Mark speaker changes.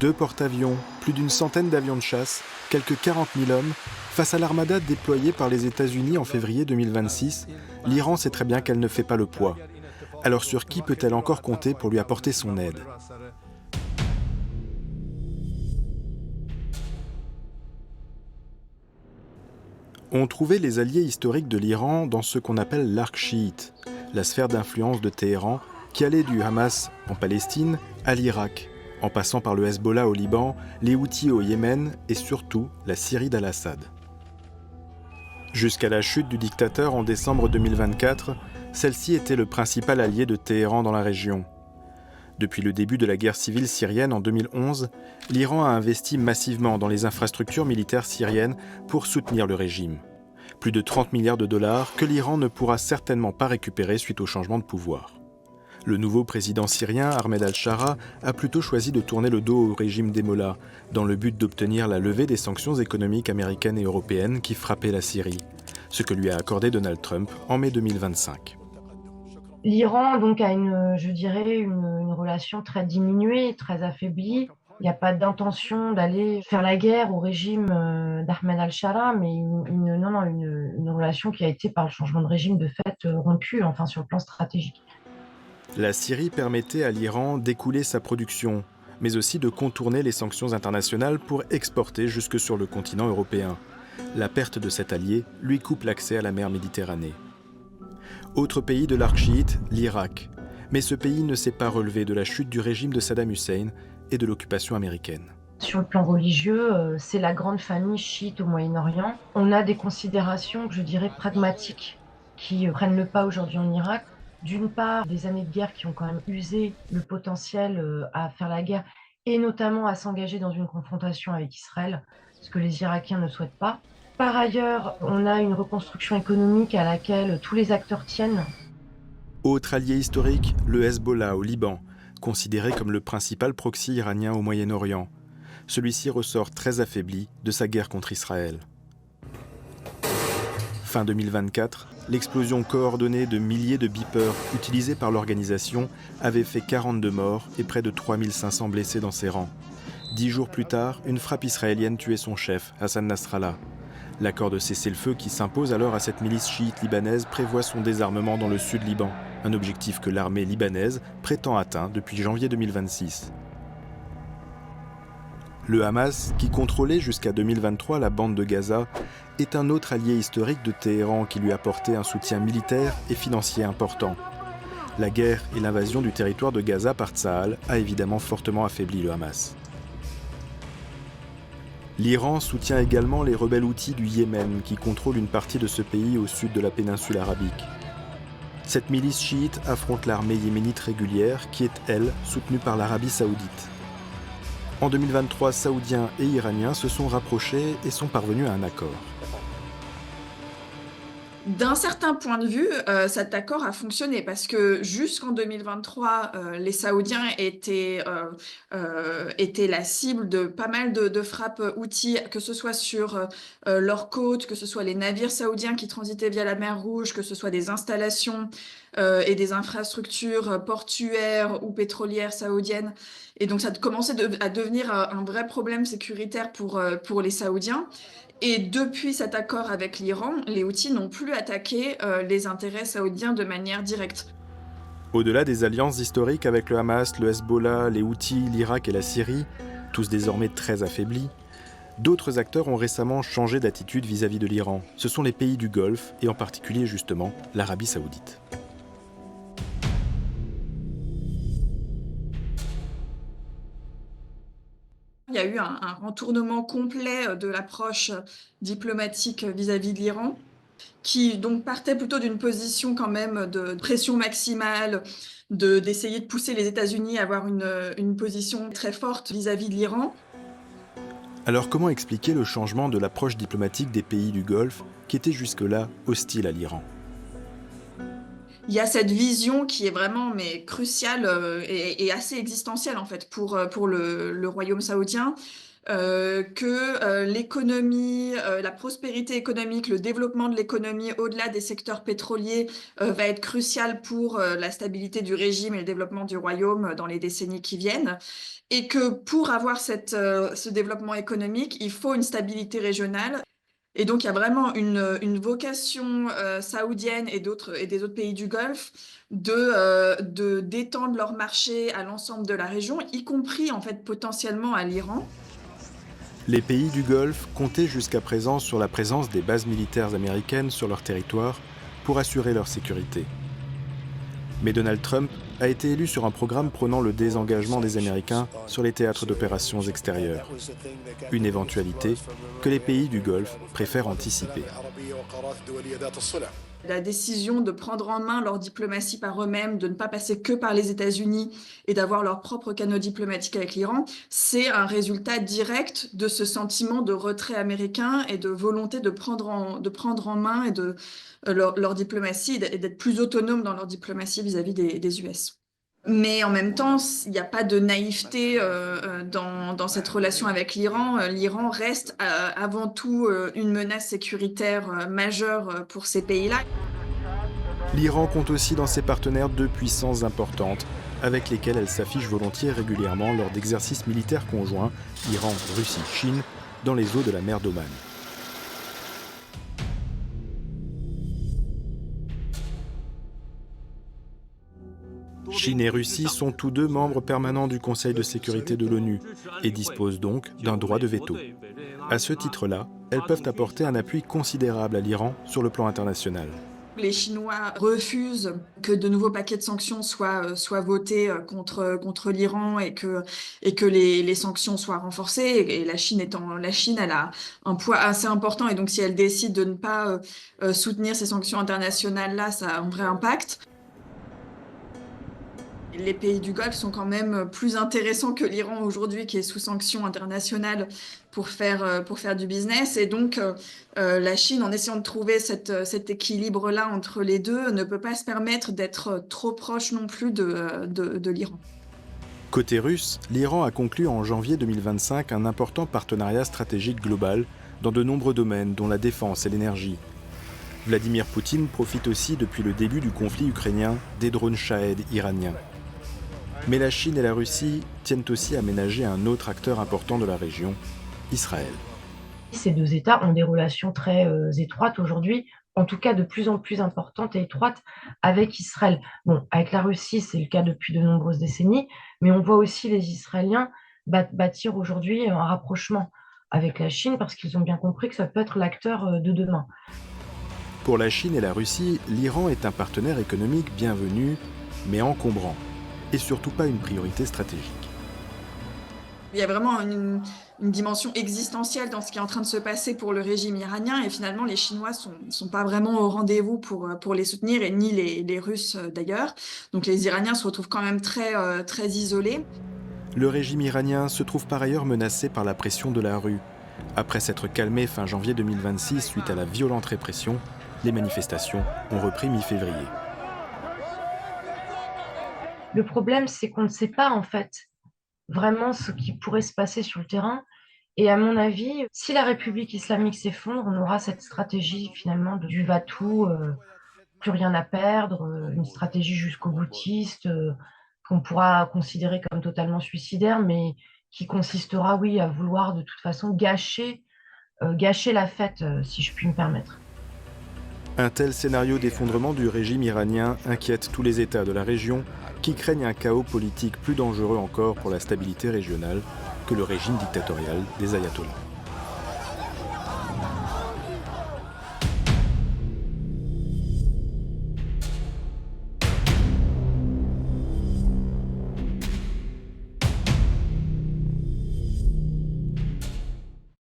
Speaker 1: 2 porte-avions, plus d'une centaine d'avions de chasse, quelques 40 000 hommes, face à l'armada déployée par les États-Unis en février 2026, l'Iran sait très bien qu'elle ne fait pas le poids. Alors sur qui peut-elle encore compter pour lui apporter son aide ? On trouvait les alliés historiques de l'Iran dans ce qu'on appelle l'arc chiite, la sphère d'influence de Téhéran, qui allait du Hamas en Palestine à l'Irak, en passant par le Hezbollah au Liban, les Houthis au Yémen et surtout la Syrie d'Al-Assad. Jusqu'à la chute du dictateur en décembre 2024, celle-ci était le principal allié de Téhéran dans la région. Depuis le début de la guerre civile syrienne en 2011, l'Iran a investi massivement dans les infrastructures militaires syriennes pour soutenir le régime. Plus de 30 milliards de dollars que l'Iran ne pourra certainement pas récupérer suite au changement de pouvoir. Le nouveau président syrien, Ahmed al-Shara, a plutôt choisi de tourner le dos au régime des Mollahs, dans le but d'obtenir la levée des sanctions économiques américaines et européennes qui frappaient la Syrie, ce que lui a accordé Donald Trump en mai 2025.
Speaker 2: L'Iran donc a une relation très diminuée, très affaiblie. Il n'y a pas d'intention d'aller faire la guerre au régime d'Ahmed al-Shara, mais une relation qui a été par le changement de régime de fait rompue, enfin sur le plan stratégique.
Speaker 1: La Syrie permettait à l'Iran d'écouler sa production, mais aussi de contourner les sanctions internationales pour exporter jusque sur le continent européen. La perte de cet allié lui coupe l'accès à la mer Méditerranée. Autre pays de l'arc chiite, l'Irak. Mais ce pays ne s'est pas relevé de la chute du régime de Saddam Hussein et de l'occupation américaine.
Speaker 2: Sur le plan religieux, c'est la grande famille chiite au Moyen-Orient. On a des considérations, je dirais, pragmatiques qui prennent le pas aujourd'hui en Irak. D'une part, des années de guerre qui ont quand même usé le potentiel à faire la guerre et notamment à s'engager dans une confrontation avec Israël, ce que les Irakiens ne souhaitent pas. Par ailleurs, on a une reconstruction économique à laquelle tous les acteurs tiennent.
Speaker 1: Autre allié historique, le Hezbollah au Liban, considéré comme le principal proxy iranien au Moyen-Orient. Celui-ci ressort très affaibli de sa guerre contre Israël. Fin 2024, l'explosion coordonnée de milliers de beepers utilisés par l'organisation avait fait 42 morts et près de 3500 blessés dans ses rangs. 10 jours plus tard, une frappe israélienne tuait son chef, Hassan Nasrallah. L'accord de cessez-le-feu qui s'impose alors à cette milice chiite libanaise prévoit son désarmement dans le sud Liban, un objectif que l'armée libanaise prétend atteint depuis janvier 2026. Le Hamas, qui contrôlait jusqu'à 2023 la bande de Gaza, est un autre allié historique de Téhéran qui lui apportait un soutien militaire et financier important. La guerre et l'invasion du territoire de Gaza par Tsahal a évidemment fortement affaibli le Hamas. L'Iran soutient également les rebelles houthis du Yémen qui contrôlent une partie de ce pays au sud de la péninsule arabique. Cette milice chiite affronte l'armée yéménite régulière qui est, elle, soutenue par l'Arabie saoudite. En 2023, Saoudiens et Iraniens se sont rapprochés et sont parvenus à un accord.
Speaker 3: D'un certain point de vue, cet accord a fonctionné parce que jusqu'en 2023, les Saoudiens étaient la cible de pas mal de frappes houthis, que ce soit sur leurs côtes, que ce soit les navires saoudiens qui transitaient via la mer Rouge, que ce soit des installations et des infrastructures portuaires ou pétrolières saoudiennes. Et donc ça commençait à devenir un vrai problème sécuritaire pour les Saoudiens. Et depuis cet accord avec l'Iran, les Houthis n'ont plus attaqué les intérêts saoudiens de manière directe.
Speaker 1: Au-delà des alliances historiques avec le Hamas, le Hezbollah, les Houthis, l'Irak et la Syrie, tous désormais très affaiblis, d'autres acteurs ont récemment changé d'attitude vis-à-vis de l'Iran. Ce sont les pays du Golfe, et en particulier justement l'Arabie saoudite.
Speaker 3: Il y a eu un retournement complet de l'approche diplomatique vis-à-vis de l'Iran, qui donc partait plutôt d'une position quand même de pression maximale, d'essayer de pousser les États-Unis à avoir une position très forte vis-à-vis de l'Iran.
Speaker 1: Alors comment expliquer le changement de l'approche diplomatique des pays du Golfe qui étaient jusque-là hostiles à l'Iran ?
Speaker 3: Il y a cette vision qui est vraiment cruciale et assez existentielle en fait pour le royaume saoudien. que l'économie, la prospérité économique, le développement de l'économie au-delà des secteurs pétroliers va être crucial pour la stabilité du régime et le développement du royaume dans les décennies qui viennent. Et que pour avoir ce développement économique, il faut une stabilité régionale. Et donc, il y a vraiment une vocation saoudienne et des autres pays du Golfe d'étendre leur marché à l'ensemble de la région, y compris en fait potentiellement à l'Iran.
Speaker 1: Les pays du Golfe comptaient jusqu'à présent sur la présence des bases militaires américaines sur leur territoire pour assurer leur sécurité. Mais Donald Trump a été élu sur un programme prônant le désengagement des Américains sur les théâtres d'opérations extérieures. Une éventualité que les pays du Golfe préfèrent anticiper.
Speaker 3: La décision de prendre en main leur diplomatie par eux-mêmes, de ne pas passer que par les États-Unis et d'avoir leur propre canaux diplomatiques avec l'Iran, c'est un résultat direct de ce sentiment de retrait américain et de volonté de prendre en main leur diplomatie et d'être plus autonome dans leur diplomatie vis-à-vis des US. Mais en même temps, il n'y a pas de naïveté dans cette relation avec l'Iran. L'Iran reste avant tout une menace sécuritaire majeure pour ces pays-là.
Speaker 1: L'Iran compte aussi dans ses partenaires deux puissances importantes, avec lesquelles elle s'affiche volontiers régulièrement lors d'exercices militaires conjoints, Iran, Russie, Chine, dans les eaux de la mer d'Oman. Chine et Russie sont tous deux membres permanents du Conseil de sécurité de l'ONU et disposent donc d'un droit de veto. À ce titre-là, elles peuvent apporter un appui considérable à l'Iran sur le plan international.
Speaker 3: Les Chinois refusent que de nouveaux paquets de sanctions soient votés contre l'Iran et que les sanctions soient renforcées. Et la Chine, elle a un poids assez important. Et donc, si elle décide de ne pas soutenir ces sanctions internationales-là, ça a un vrai impact. Les pays du Golfe sont quand même plus intéressants que l'Iran aujourd'hui, qui est sous sanctions internationales pour faire du business. Et donc, la Chine, en essayant de trouver cet équilibre-là entre les deux, ne peut pas se permettre d'être trop proche non plus de l'Iran.
Speaker 1: Côté russe, l'Iran a conclu en janvier 2025 un important partenariat stratégique global dans de nombreux domaines, dont la défense et l'énergie. Vladimir Poutine profite aussi, depuis le début du conflit ukrainien, des drones Shahed iraniens. Mais la Chine et la Russie tiennent aussi à ménager un autre acteur important de la région, Israël.
Speaker 2: Ces deux États ont des relations très étroites aujourd'hui, en tout cas de plus en plus importantes et étroites avec Israël. Bon, avec la Russie, c'est le cas depuis de nombreuses décennies, mais on voit aussi les Israéliens bâtir aujourd'hui un rapprochement avec la Chine parce qu'ils ont bien compris que ça peut être l'acteur de demain.
Speaker 1: Pour la Chine et la Russie, l'Iran est un partenaire économique bienvenu, mais encombrant, et surtout pas une priorité stratégique.
Speaker 3: Il y a vraiment une dimension existentielle dans ce qui est en train de se passer pour le régime iranien et finalement les Chinois sont pas vraiment au rendez-vous pour les soutenir et ni les Russes d'ailleurs. Donc les Iraniens se retrouvent quand même très isolés.
Speaker 1: Le régime iranien se trouve par ailleurs menacé par la pression de la rue. Après s'être calmé fin janvier 2026 suite à la violente répression, les manifestations ont repris mi-février.
Speaker 2: Le problème, c'est qu'on ne sait pas en fait vraiment ce qui pourrait se passer sur le terrain. Et à mon avis, si la République islamique s'effondre, on aura cette stratégie finalement du va-tout, plus rien à perdre, une stratégie jusqu'au boutiste, qu'on pourra considérer comme totalement suicidaire, mais qui consistera, oui, à vouloir de toute façon gâcher la fête, si je puis me permettre.
Speaker 1: Un tel scénario d'effondrement du régime iranien inquiète tous les États de la région qui craignent un chaos politique plus dangereux encore pour la stabilité régionale que le régime dictatorial des ayatollahs.